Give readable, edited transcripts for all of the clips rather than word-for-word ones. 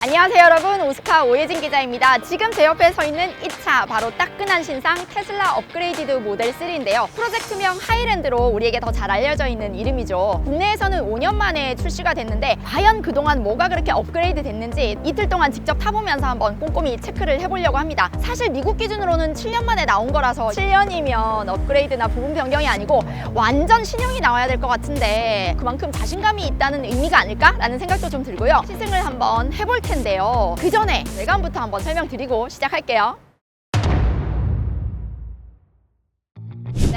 안녕하세요 여러분, 오스카 오예진 기자입니다. 지금 제 옆에 서 있는 이 차 바로 따끈한 신상 테슬라 업그레이디드 모델 3인데요. 프로젝트명 하이랜드로 우리에게 더 잘 알려져 있는 이름이죠. 국내에서는 5년 만에 출시가 됐는데 과연 그동안 뭐가 그렇게 업그레이드 됐는지 이틀 동안 직접 타보면서 한번 꼼꼼히 체크를 해보려고 합니다. 사실 미국 기준으로는 7년 만에 나온 거라서 7년이면 업그레이드나 부분 변경이 아니고 완전 신형이 나와야 될 것 같은데 그만큼 자신감이 있다는 의미가 아닐까라는 생각도 좀 들고요. 시승을 한번 해볼 텐데요. 그 전에 외관부터 한번 설명드리고 시작할게요.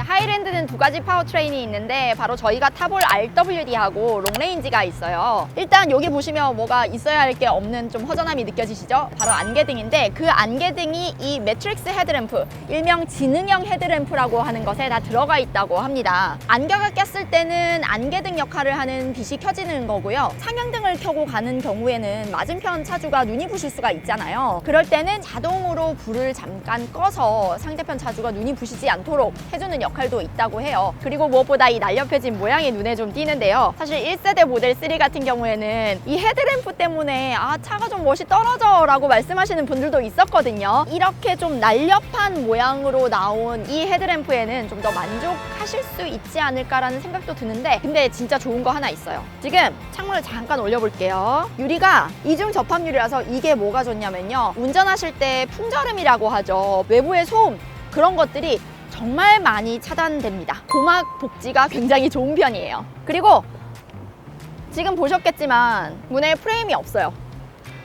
하이랜드는 두 가지 파워트레인이 있는데 바로 저희가 타볼 RWD하고 롱레인지가 있어요. 일단 여기 보시면 뭐가 있어야 할 게 없는 좀 허전함이 느껴지시죠? 바로 안개등인데 그 안개등이 이 매트릭스 헤드램프, 일명 지능형 헤드램프라고 하는 것에 다 들어가 있다고 합니다. 안개가 꼈을 때는 안개등 역할을 하는 빛이 켜지는 거고요. 상향등을 켜고 가는 경우에는 맞은편 차주가 눈이 부실 수가 있잖아요. 그럴 때는 자동으로 불을 잠깐 꺼서 상대편 차주가 눈이 부시지 않도록 해주는 역할도 있다고 해요. 그리고 무엇보다 이 날렵해진 모양이 눈에 좀 띄는데요. 사실 1세대 모델 3 같은 경우에는 이 헤드램프 때문에 차가 좀 멋이 떨어져 라고 말씀하시는 분들도 있었거든요. 이렇게 좀 날렵한 모양으로 나온 이 헤드램프에는 좀 더 만족하실 수 있지 않을까라는 생각도 드는데, 근데 진짜 좋은 거 하나 있어요. 지금 창문을 잠깐 올려볼게요. 유리가 이중 접합유리라서 이게 뭐가 좋냐면요, 운전하실 때 풍절음이라고 하죠. 외부의 소음, 그런 것들이 정말 많이 차단됩니다. 고막 복지가 굉장히 좋은 편이에요. 그리고 지금 보셨겠지만 문에 프레임이 없어요.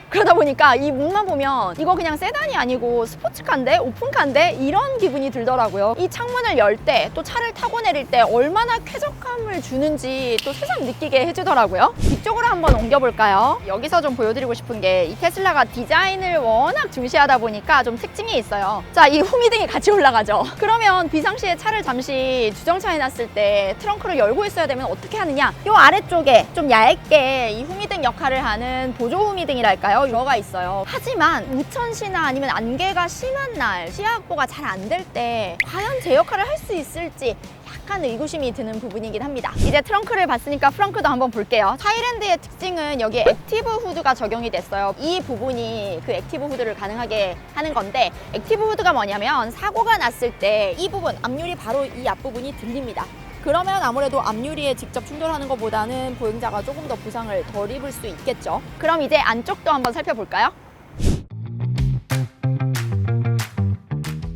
그러다 보니까 이 문만 보면 이거 그냥 세단이 아니고 스포츠카인데? 오픈카인데? 이런 기분이 들더라고요. 이 창문을 열 때, 또 차를 타고 내릴 때 얼마나 쾌적함을 주는지 또 새삼 느끼게 해주더라고요. 뒤쪽으로 한번 옮겨볼까요? 여기서 좀 보여드리고 싶은 게 이 테슬라가 디자인을 워낙 중시하다 보니까 좀 특징이 있어요. 자, 이 후미등이 같이 올라가죠. 그러면 비상시에 차를 잠시 주정차해 놨을 때 트렁크를 열고 있어야 되면 어떻게 하느냐? 이 아래쪽에 좀 얇게 이 후미등 역할을 하는 보조 후미등이랄까요? 들어가 있어요. 하지만 우천시나 아니면 안개가 심한 날, 시야 확보가 잘 안 될 때 과연 제 역할을 할 수 있을지 약간 의구심이 드는 부분이긴 합니다. 이제 트렁크를 봤으니까 프렁크도 한번 볼게요. 하이랜드의 특징은 여기에 액티브 후드가 적용이 됐어요. 이 부분이 그 액티브 후드를 가능하게 하는 건데, 액티브 후드가 뭐냐면 사고가 났을 때 이 부분, 앞유리 바로 이 앞부분이 들립니다. 그러면 아무래도 앞유리에 직접 충돌하는 것보다는 보행자가 조금 더 부상을 덜 입을 수 있겠죠. 그럼 이제 안쪽도 한번 살펴볼까요?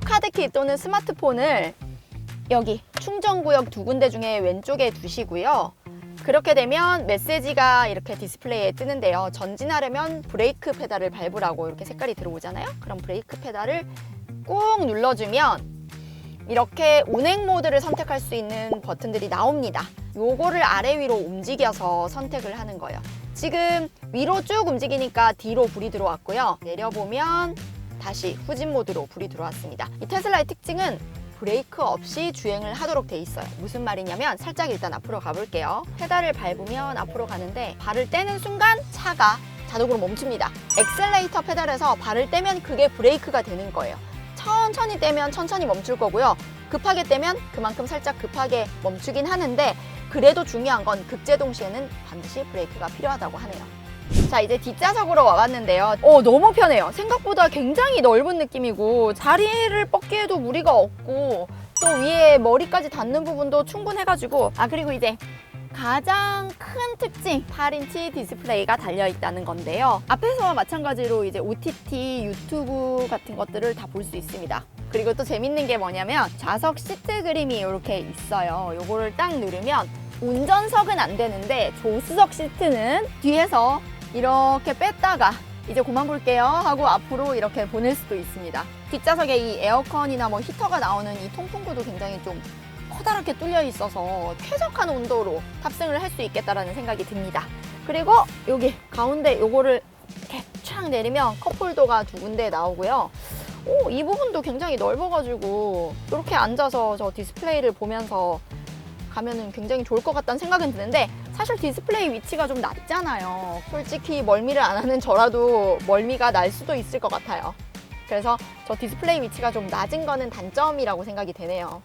카드키 또는 스마트폰을 여기 충전구역 두 군데 중에 왼쪽에 두시고요. 그렇게 되면 메시지가 이렇게 디스플레이에 뜨는데요. 전진하려면 브레이크 페달을 밟으라고 이렇게 색깔이 들어오잖아요. 그럼 브레이크 페달을 꾹 눌러주면 이렇게 운행 모드를 선택할 수 있는 버튼들이 나옵니다. 요거를 아래 위로 움직여서 선택을 하는 거예요. 지금 위로 쭉 움직이니까 뒤로 불이 들어왔고요. 내려보면 다시 후진 모드로 불이 들어왔습니다. 이 테슬라의 특징은 브레이크 없이 주행을 하도록 돼 있어요. 무슨 말이냐면 살짝 일단 앞으로 가볼게요. 페달을 밟으면 앞으로 가는데 발을 떼는 순간 차가 자동으로 멈춥니다. 엑셀레이터 페달에서 발을 떼면 그게 브레이크가 되는 거예요. 천천히 떼면 천천히 멈출 거고요. 급하게 떼면 그만큼 살짝 급하게 멈추긴 하는데, 그래도 중요한 건 급제동 시에는 반드시 브레이크가 필요하다고 하네요. 자, 이제 뒷좌석으로 와봤는데요. 너무 편해요. 생각보다 굉장히 넓은 느낌이고 자리를 뻗기에도 무리가 없고 또 위에 머리까지 닿는 부분도 충분해가지고, 그리고 이제 가장 큰 특징, 8인치 디스플레이가 달려있다는 건데요. 앞에서와 마찬가지로 이제 OTT, 유튜브 같은 것들을 다 볼 수 있습니다. 그리고 또 재밌는 게 뭐냐면 좌석 시트 그림이 이렇게 있어요. 요거를 딱 누르면 운전석은 안 되는데 조수석 시트는 뒤에서 이렇게 뺐다가 이제 그만 볼게요 하고 앞으로 이렇게 보낼 수도 있습니다. 뒷좌석에 이 에어컨이나 뭐 히터가 나오는 이 통풍구도 굉장히 좀 커다랗게 뚫려 있어서 쾌적한 온도로 탑승을 할 수 있겠다라는 생각이 듭니다. 그리고 여기 가운데 요거를 이렇게 촥 내리면 컵홀더가 두 군데 나오고요. 이 부분도 굉장히 넓어가지고 이렇게 앉아서 저 디스플레이를 보면서 가면은 굉장히 좋을 것 같다는 생각은 드는데, 사실 디스플레이 위치가 좀 낮잖아요. 솔직히 멀미를 안 하는 저라도 멀미가 날 수도 있을 것 같아요. 그래서 저 디스플레이 위치가 좀 낮은 거는 단점이라고 생각이 되네요.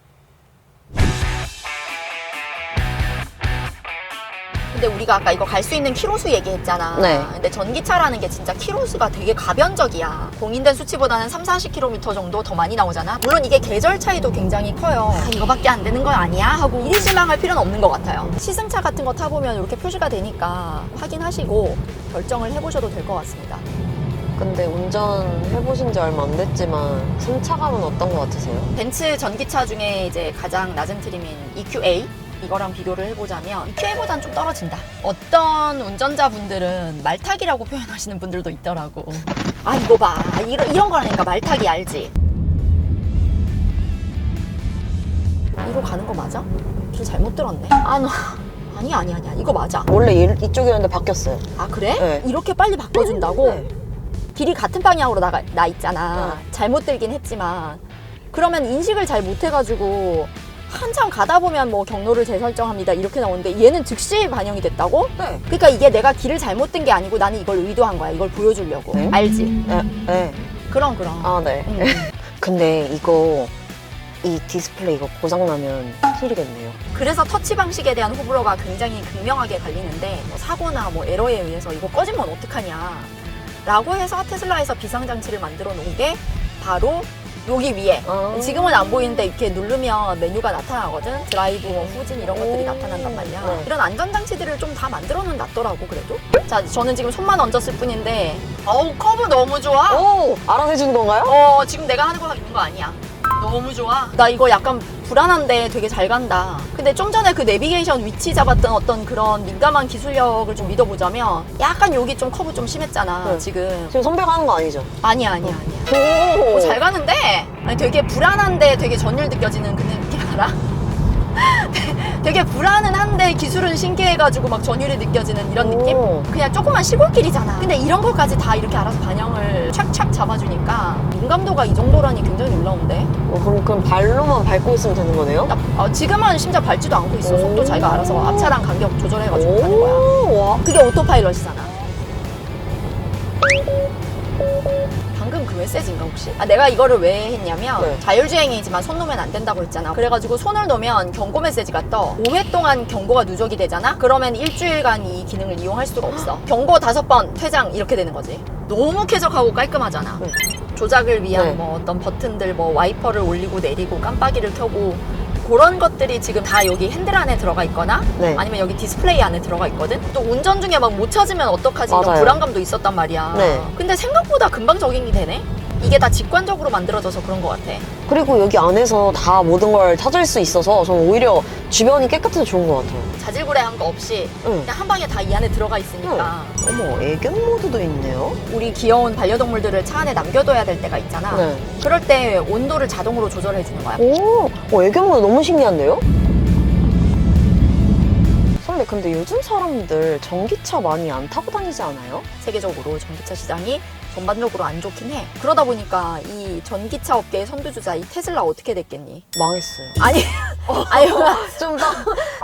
근데 우리가 아까 이거 갈 수 있는 키로수 얘기했잖아. 네. 근데 전기차라는 게 진짜 키로수가 되게 가변적이야. 공인된 수치보다는 30-40km 정도 더 많이 나오잖아. 물론 이게 계절 차이도 굉장히 커요. 이거밖에 안 되는 건 아니야 하고 이리 실망할 필요는 없는 것 같아요. 시승차 같은 거 타보면 이렇게 표시가 되니까 확인하시고 결정을 해보셔도 될 것 같습니다. 근데 운전해보신 지 얼마 안 됐지만 승차감은 어떤 것 같으세요? 벤츠 전기차 중에 이제 가장 낮은 트림인 EQA 이거랑 비교를 해보자면 EQA보단 좀 떨어진다. 어떤 운전자분들은 말타기라고 표현하시는 분들도 있더라고. 아 이거 봐, 이런 거라니까. 말타기 알지? 이로 가는 거 맞아? 길 잘못 들었네. 아니야 이거 맞아. 원래 이쪽이었는데 바뀌었어요. 아 그래? 네. 이렇게 빨리 바꿔준다고? 네. 길이 같은 방향으로 나 있잖아. 잘못 들긴 했지만 그러면 인식을 잘 못해가지고 한참 가다 보면 뭐 경로를 재설정합니다 이렇게 나오는데 얘는 즉시 반영이 됐다고? 네. 그러니까 이게 내가 길을 잘못 든 게 아니고 나는 이걸 의도한 거야. 이걸 보여주려고. 네? 알지? 네. 그럼. 아, 네. 근데 이 디스플레이 이거 고장나면 큰일이겠네요. 그래서 터치 방식에 대한 호불호가 굉장히 극명하게 갈리는데 뭐 사고나 뭐 에러에 의해서 이거 꺼지면 어떡하냐 라고 해서 테슬라에서 비상장치를 만들어 놓은 게 바로 여기 위에. 지금은 안 보이는데 이렇게 누르면 메뉴가 나타나거든. 드라이브, 후진 이런 것들이 나타난단 말이야. 네. 이런 안전장치들을 좀 다 만들어는 놨더라고 그래도. 자, 저는 지금 손만 얹었을 뿐인데 어우 커브 너무 좋아. 오! 알아서 해주는 건가요? 지금 내가 하는 거 있는 거 아니야. 너무 좋아. 나 이거 약간 불안한데 되게 잘 간다. 근데 좀 전에 그 내비게이션 위치 잡았던 어떤 그런 민감한 기술력을 좀 믿어보자면 약간 여기 좀 커브 좀 심했잖아. 네. 지금 선배가 하는 거 아니죠? 아니야. 오! 잘 가는데 아니, 되게 불안한데 되게 전율 느껴지는 그 느낌 알아? 되게 불안은 한데 기술은 신기해가지고 막 전율이 느껴지는 이런 느낌? 그냥 조그만 시골길이잖아. 근데 이런 것까지 다 이렇게 알아서 반영을 착착 잡아주니까 민감도가 이 정도라니 굉장히 놀라운데? 그럼 발로만 밟고 있으면 되는 거네요? 지금은 심지어 밟지도 않고 있어. 속도 자기가 알아서 앞차랑 간격 조절해가지고 가는 거야. 와. 그게 오토파일럿이잖아. 방금 그 메시지인가 혹시? 내가 이거를 왜 했냐면 네. 자율주행이지만 손 놓으면 안 된다고 했잖아. 그래가지고 손을 놓으면 경고 메시지가 떠. 5회 동안 경고가 누적이 되잖아? 그러면 일주일간 이 기능을 이용할 수가 없어. 경고 5번 퇴장 이렇게 되는 거지. 너무 쾌적하고 깔끔하잖아. 네. 조작을 위한 네. 뭐 어떤 버튼들 뭐 와이퍼를 올리고 내리고 깜빡이를 켜고 그런 것들이 지금 다 여기 핸들 안에 들어가 있거나 네. 아니면 여기 디스플레이 안에 들어가 있거든. 또 운전 중에 막 못 찾으면 어떡하지 이런 맞아요. 불안감도 있었단 말이야. 네. 근데 생각보다 금방 적용이 되네. 이게 다 직관적으로 만들어져서 그런 것 같아. 그리고 여기 안에서 다 모든 걸 찾을 수 있어서 저는 오히려 주변이 깨끗해서 좋은 것 같아요. 자질구레한 거 없이 응. 그냥 한 방에 다 이 안에 들어가 있으니까. 어머, 애견 모드도 있네요? 우리 귀여운 반려동물들을 차 안에 남겨둬야 될 때가 있잖아. 네. 그럴 때 온도를 자동으로 조절해 주는 거야. 애견 모드 너무 신기한데요? 선배, 근데 요즘 사람들 전기차 많이 안 타고 다니지 않아요? 세계적으로 전기차 시장이 전반적으로 안 좋긴 해. 그러다 보니까 이 전기차 업계의 선두주자 이 테슬라 어떻게 됐겠니? 망했어요. 아니, 아니, 좀 더.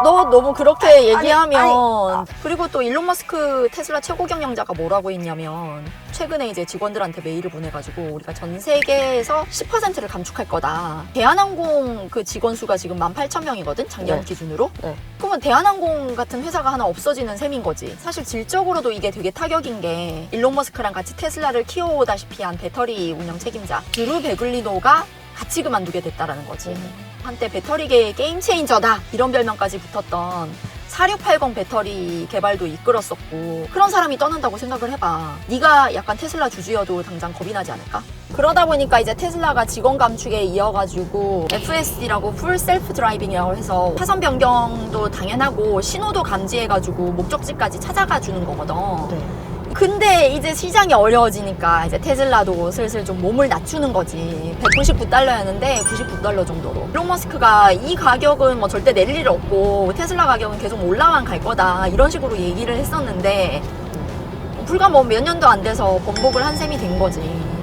너 너무 그렇게 얘기하면 아니. 그리고 또 일론 머스크 테슬라 최고 경영자가 뭐라고 했냐면 최근에 이제 직원들한테 메일을 보내가지고 우리가 전 세계에서 10%를 감축할 거다. 대한항공 그 직원 수가 지금 18,000명이거든 작년 네. 기준으로. 네. 그러면 대한항공 같은 회사가 하나 없어지는 셈인 거지. 사실 질적으로도 이게 되게 타격인 게 일론 머스크랑 같이 테슬라를 키워오다시피 한 배터리 운영 책임자 드루 베글리노가 같이 그만두게 됐다라는 거지. 한때 배터리계의 게임 체인저다 이런 별명까지 붙었던 4680 배터리 개발도 이끌었었고 그런 사람이 떠난다고 생각을 해봐. 네가 약간 테슬라 주주여도 당장 겁이 나지 않을까? 그러다 보니까 이제 테슬라가 직원 감축에 이어가지고 FSD라고 풀 셀프 드라이빙이라고 해서 차선 변경도 당연하고 신호도 감지해가지고 목적지까지 찾아가 주는 거거든. 네. 근데 이제 시장이 어려워지니까 이제 테슬라도 슬슬 좀 몸을 낮추는 거지. 199달러였는데 99달러 정도로. 일론 머스크가 이 가격은 뭐 절대 내릴 일 없고 테슬라 가격은 계속 올라만 갈 거다 이런 식으로 얘기를 했었는데 불과 뭐 몇 년도 안 돼서 번복을 한 셈이 된 거지.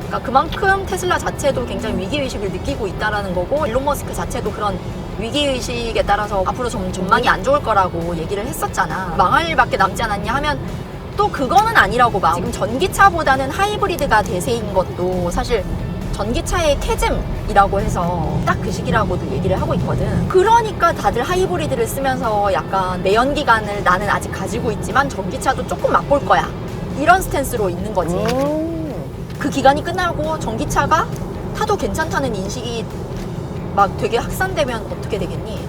그러니까 그만큼 테슬라 자체도 굉장히 위기의식을 느끼고 있다라는 거고 일론 머스크 자체도 그런 위기의식에 따라서 앞으로 좀 전망이 안 좋을 거라고 얘기를 했었잖아. 망할 일밖에 남지 않았냐 하면 또 그거는 아니라고 봐. 지금 전기차보다는 하이브리드가 대세인 것도 사실 전기차의 캐즘이라고 해서 딱 그 시기라고도 얘기를 하고 있거든. 그러니까 다들 하이브리드를 쓰면서 약간 내연기관을 나는 아직 가지고 있지만 전기차도 조금 맛볼 거야. 이런 스탠스로 있는 거지. 그 기간이 끝나고 전기차가 타도 괜찮다는 인식이 막 되게 확산되면 어떻게 되겠니?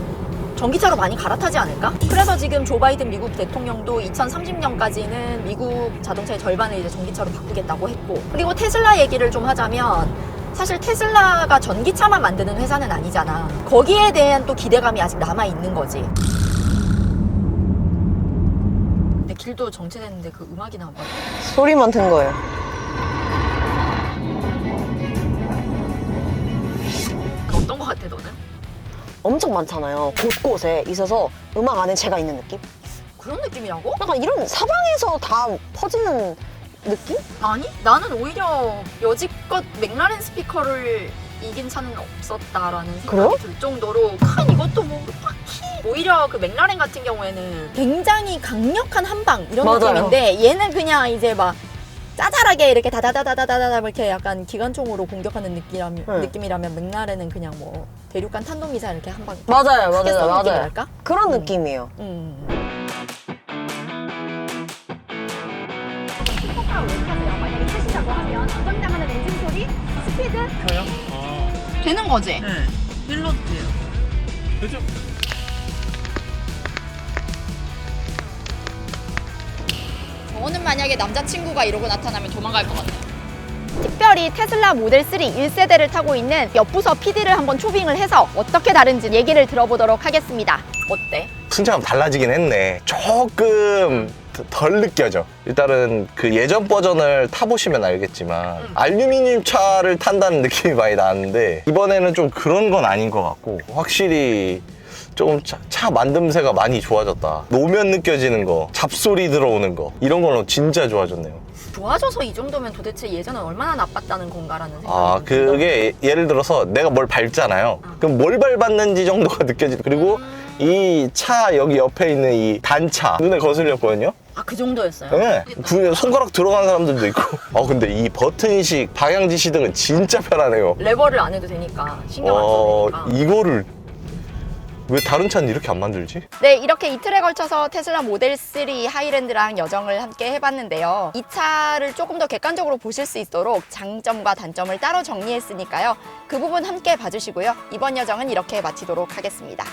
전기차로 많이 갈아타지 않을까? 그래서 지금 조 바이든 미국 대통령도 2030년까지는 미국 자동차의 절반을 이제 전기차로 바꾸겠다고 했고, 그리고 테슬라 얘기를 좀 하자면 사실 테슬라가 전기차만 만드는 회사는 아니잖아. 거기에 대한 또 기대감이 아직 남아 있는 거지. 근데 길도 정체됐는데 그 음악이나 한번. 소리만 든 거예요. 어떤 거 같아 너는? 엄청 많잖아요. 곳곳에 있어서 음악 안에 제가 있는 느낌? 그런 느낌이라고? 약간 이런 사방에서 다 퍼지는 느낌? 아니, 나는 오히려 여지껏 맥라렌 스피커를 이긴 차는 없었다라는 생각이 그래요? 들 정도로 큰 이것도 뭐 딱히 오히려 그 맥라렌 같은 경우에는 굉장히 강력한 한방 이런 맞아요. 느낌인데 얘는 그냥 이제 막 짜잘하게 이렇게 다다다다다다다 이렇게 약간 기관총으로 공격하는 느낌이라면 맥라렌은 그냥 뭐 대륙간 탄도미사일 이렇게 한방 맞아요, 크게 쏘는 맞아요. 느낌이랄까? 그런 느낌이에요. 스포가 왜 타세요? 만약에 타신다고 하면 고장나가는 엔진 소리, 스피드 저요? 되는 거지? 네. 힐러도 돼요. 그죠? 저는 만약에 남자친구가 이러고 나타나면 도망갈 것 같아요. 특별히 테슬라 모델 3 1세대를 타고 있는 옆부서 PD를 한번 초빙을 해서 어떻게 다른지 얘기를 들어보도록 하겠습니다. 어때? 승차감 달라지긴 했네. 조금 덜 느껴져. 일단은 그 예전 버전을 타보시면 알겠지만 알루미늄 차를 탄다는 느낌이 많이 나는데 이번에는 좀 그런 건 아닌 것 같고 확실히 조금 차 만듦새가 많이 좋아졌다. 노면 느껴지는 거, 잡소리 들어오는 거 이런 거는 진짜 좋아졌네요. 좋아져서 이 정도면 도대체 예전에 얼마나 나빴다는 건가라는 생각이 아, 그게 예를 들어서 내가 뭘 밟잖아요. 그럼 뭘 밟았는지 정도가 느껴지고 그리고 이 차 여기 옆에 있는 이 단차 눈에 거슬렸거든요. 아, 그 정도였어요? 네. 손가락 들어간 사람들도 있고. 근데 이 버튼식 방향 지시등은 진짜 편하네요. 레버를 안 해도 되니까 신경 안 써도 되니까. 이거를 왜 다른 차는 이렇게 안 만들지? 네, 이렇게 이틀에 걸쳐서 테슬라 모델 3 하이랜드랑 여정을 함께 해봤는데요. 이 차를 조금 더 객관적으로 보실 수 있도록 장점과 단점을 따로 정리했으니까요. 그 부분 함께 봐주시고요. 이번 여정은 이렇게 마치도록 하겠습니다.